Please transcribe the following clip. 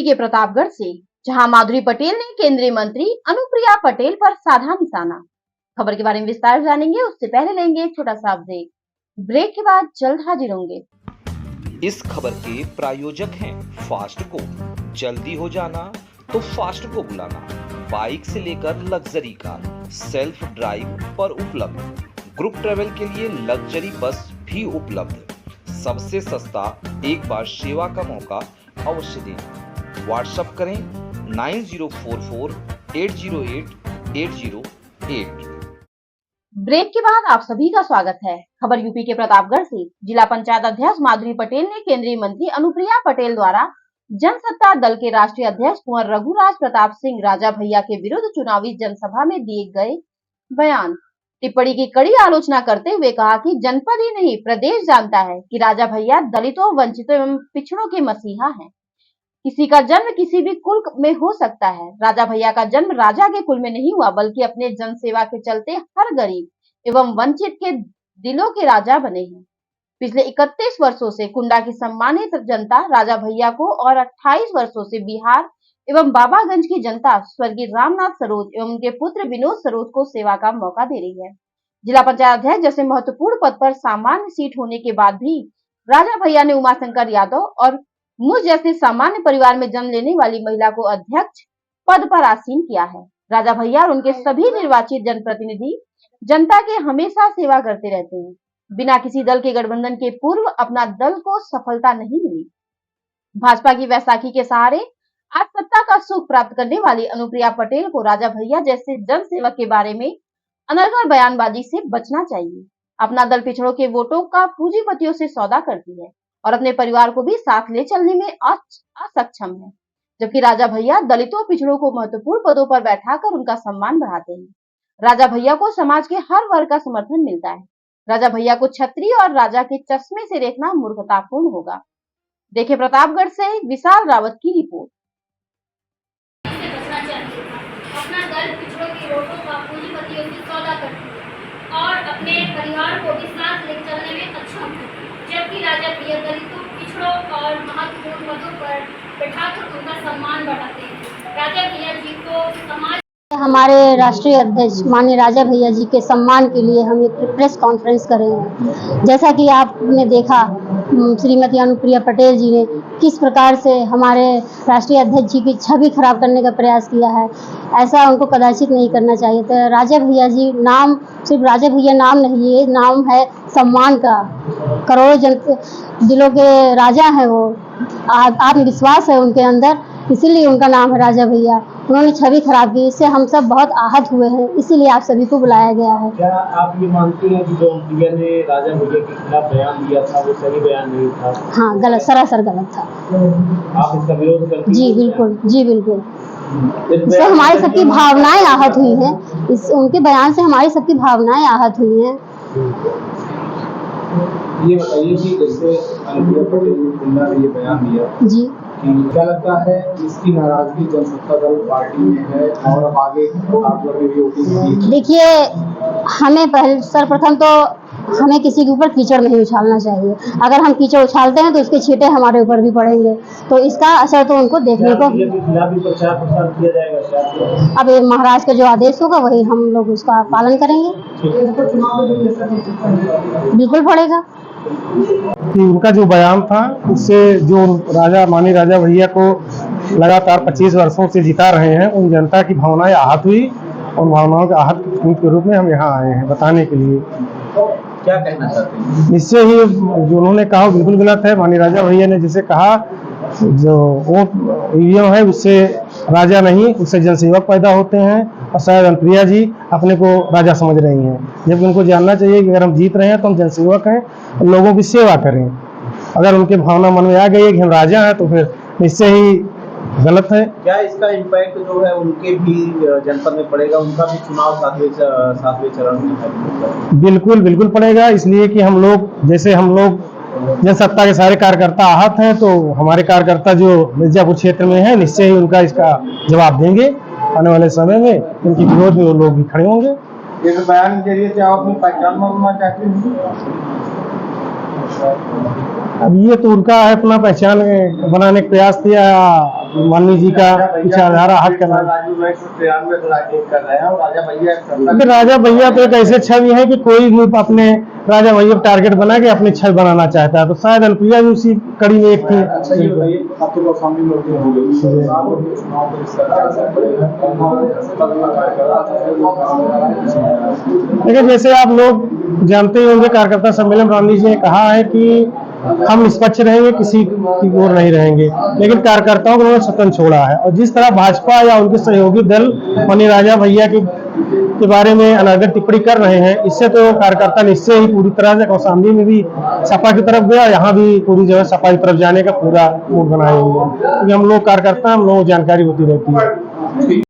UP के प्रतापगढ़ से, जहां माधुरी पटेल ने केंद्रीय मंत्री अनुप्रिया पटेल पर साधा निशाना। खबर के बारे में विस्तार जानेंगे, उससे पहले लेंगे एक छोटा सा ब्रेक। ब्रेक के बाद जल्द हाजिर होंगे। इस खबर के प्रायोजक हैं फास्ट को। जल्दी हो जाना तो फास्ट को बुलाना। बाइक से लेकर लग्जरी कार, सेल्फ ड्राइव पर उपलब्ध। ग्रुप ट्रेवल के लिए लग्जरी बस भी उपलब्ध। सबसे सस्ता एक बार सेवा का मौका अवश्य दें। व्हाट्सएप करें 9044808808। ब्रेक के बाद आप सभी का स्वागत है। खबर यूपी के प्रतापगढ़ से। जिला पंचायत अध्यक्ष माधुरी पटेल ने केंद्रीय मंत्री अनुप्रिया पटेल द्वारा जनसत्ता दल के राष्ट्रीय अध्यक्ष कुंवर रघुराज प्रताप सिंह राजा भैया के विरुद्ध चुनावी जनसभा में दिए गए बयान, टिप्पणी की कड़ी आलोचना करते हुए कहा कि जनपद ही नहीं प्रदेश जानता है कि राजा भैया दलितों, वंचितों एवं पिछड़ों के मसीहा हैं। किसी का जन्म किसी भी कुल में हो सकता है। राजा भैया का जन्म राजा के कुल में नहीं हुआ, बल्कि अपने जनसेवा के चलते हर गरीब एवं वंचित के दिलों के राजा बने हैं। पिछले 31 वर्षों से कुंडा की सम्मानित जनता राजा भैया को और 28 वर्षों से बिहार एवं बाबागंज की जनता स्वर्गीय रामनाथ सरोज एवं उनके पुत्र विनोद सरोज को सेवा का मौका दे रही है। जिला पंचायत अध्यक्ष जैसे महत्वपूर्ण पद पर सामान्य सीट होने के बाद भी राजा भैया ने उमाशंकर यादव और मुझ जैसे सामान्य परिवार में जन्म लेने वाली महिला को अध्यक्ष पद पर आसीन किया है। राजा भैया और उनके सभी निर्वाचित जनप्रतिनिधि जनता के हमेशा सेवा करते रहते हैं। बिना किसी दल के गठबंधन के पूर्व अपना दल को सफलता नहीं मिली। भाजपा की वैसाखी के सहारे आज सत्ता का सुख प्राप्त करने वाली अनुप्रिया पटेल को राजा भैया जैसे जन सेवक के बारे में अनर्गल बयानबाजी से बचना चाहिए। अपना दल पिछड़ों के वोटों का पूंजीपतियों से सौदा करती है और अपने परिवार को भी साथ ले चलने में असक्षम है, जबकि राजा भैया दलितों पिछड़ों को महत्वपूर्ण पदों पर बैठाकर उनका सम्मान बढ़ाते हैं। राजा भैया को समाज के हर वर्ग का समर्थन मिलता है। राजा भैया को छत्री और राजा के चश्मे से देखना मूर्खतापूर्ण होगा। देखिए प्रतापगढ़ से विशाल रावत की रिपोर्ट। अपना दल पिछड़ों के वोटों का पूंजीपतियों से सौदा करती है और अपने परिवार को भी साथ ले चलने में अक्षम है, जबकि राजा भैया दलितों, पिछड़ों और महत्वपूर्ण पदों पर बैठाकर उनका सम्मान बढ़ाते हैं। राजा भैया जी को समाज हमारे राष्ट्रीय अध्यक्ष माननीय राजा भैया जी के सम्मान के लिए हम एक प्रेस कॉन्फ्रेंस करेंगे। जैसा कि आपने देखा श्रीमती अनुप्रिया पटेल जी ने किस प्रकार से हमारे राष्ट्रीय अध्यक्ष जी की छवि खराब करने का प्रयास किया है, ऐसा उनको कदाचित नहीं करना चाहिए। तो राजा भैया जी नाम सिर्फ राजा भैया नाम नहीं, ये नाम है सम्मान का। करोड़ों जन दिलों के राजा हैं वो, आत्मविश्वास है उनके अंदर, इसीलिए उनका नाम है राजा भैया। उन्होंने छवि खराब की, इससे हम सब बहुत आहत हुए हैं, इसीलिए आप सभी को बुलाया गया है। क्या आप ये मानते हैं कि जो अनुप्रिया ने राजा भैया के खिलाफ बयान दिया था वो सही बयान नहीं था? हाँ, गलत, सरासर गलत था। आप इसका विरोध करते हैं? जी बिल्कुल, जी बिल्कुल। इससे हमारी सबकी भावनाएं आहत हुई हैं। इस उनके बयान से हमारी सबकी भावनाएं आहत हुई हैं। ये बताइए कि जैसे अनुप्रिया पटेल ने ये बयान दिया जी, क्या लगता है इसकी नाराजगी जनसत्ता दल पार्टी में है और अब आगे भी होगी? देखिए, हमें पहले सर्वप्रथम तो हमें किसी के ऊपर कीचड़ नहीं उछालना चाहिए। अगर हम कीचड़ उछालते हैं तो उसके छींटे हमारे ऊपर भी पड़ेंगे, तो इसका असर तो उनको देखने को प्रचार प्रसार किया जाएगा। अब महाराज का जो आदेश होगा वही हम लोग उसका पालन करेंगे। बिल्कुल पड़ेगा। कि उनका जो बयान था उससे जो माननीय राजा भैया को लगातार 25 वर्षों से जिता रहे हैं, उन जनता की भावनाएं आहत हुई। उन भावनाओं के आहत के रूप में हम यहाँ आए हैं बताने के लिए। क्या कहना चाहते हैं? निश्चय ही जो उन्होंने कहा बिल्कुल गलत है। माननीय राजा भैया ने जिसे कहा जो वोट ईवीएम है उससे राजा नहीं, उससे जनसेवक पैदा होते हैं, और शायद अनुप्रिया जी अपने को राजा समझ रही हैं, जबकि उनको जानना चाहिए कि अगर हम जीत रहे हैं तो हम जनसेवक हैं, लोगों की सेवा करें। अगर उनके भावना मन में आ गई है कि हम राजा हैं तो फिर निश्चय ही गलत है। क्या इसका इम्पैक्ट जो है उनके भी जनपद में पड़ेगा? उनका भी चुनाव सातवें चरण में है? बिल्कुल बिल्कुल पड़ेगा, इसलिए कि हम लोग जनसत्ता के सारे कार्यकर्ता आहत हैं, तो हमारे कार्यकर्ता जो मिर्जापुर क्षेत्र में है निश्चय ही उनका इसका जवाब देंगे। आने वाले समय में उनकी विरोध में वो लोग भी खड़े होंगे। इस बयान के जरिए आप अपनी पहचान बनाना चाहते हैं? अब ये तो उनका है, अपना पहचान बनाने का प्रयास किया। माननीय जी का विचारधारा हट करना। राजा भैया तो एक ऐसे छवि है कि कोई भी अपने राजा भैया टारगेट बना के अपने छवि बनाना चाहता है, तो शायद अनुप्रिया भी उसी कड़ी में एक थी। आपके पास सामने नौकरी हो गई, चुनाव पर इस सरकार से पड़ेगा। लेकिन जैसे आप लोग जानते ही होंगे, कार्यकर्ता सम्मेलन रामजी जी ने कहा है कि हम निष्पक्ष रहेंगे, किसी की ओर नहीं रहेंगे, लेकिन कार्यकर्ताओं को उन्होंने स्वतंत्र छोड़ा है। और जिस तरह भाजपा या उनके सहयोगी दल माननीय राजा भैया के बारे में अनादर टिप्पणी कर रहे हैं, इससे तो कार्यकर्ता निश्चय ही पूरी तरह से कौशाम्बी में भी सपा की तरफ गया, यहाँ भी पूरी जगह सपा की तरफ जाने का पूरा मूड बनाए हुए हैं, क्योंकि हम लोग कार्यकर्ता, हम लोगों को जानकारी होती रहती है।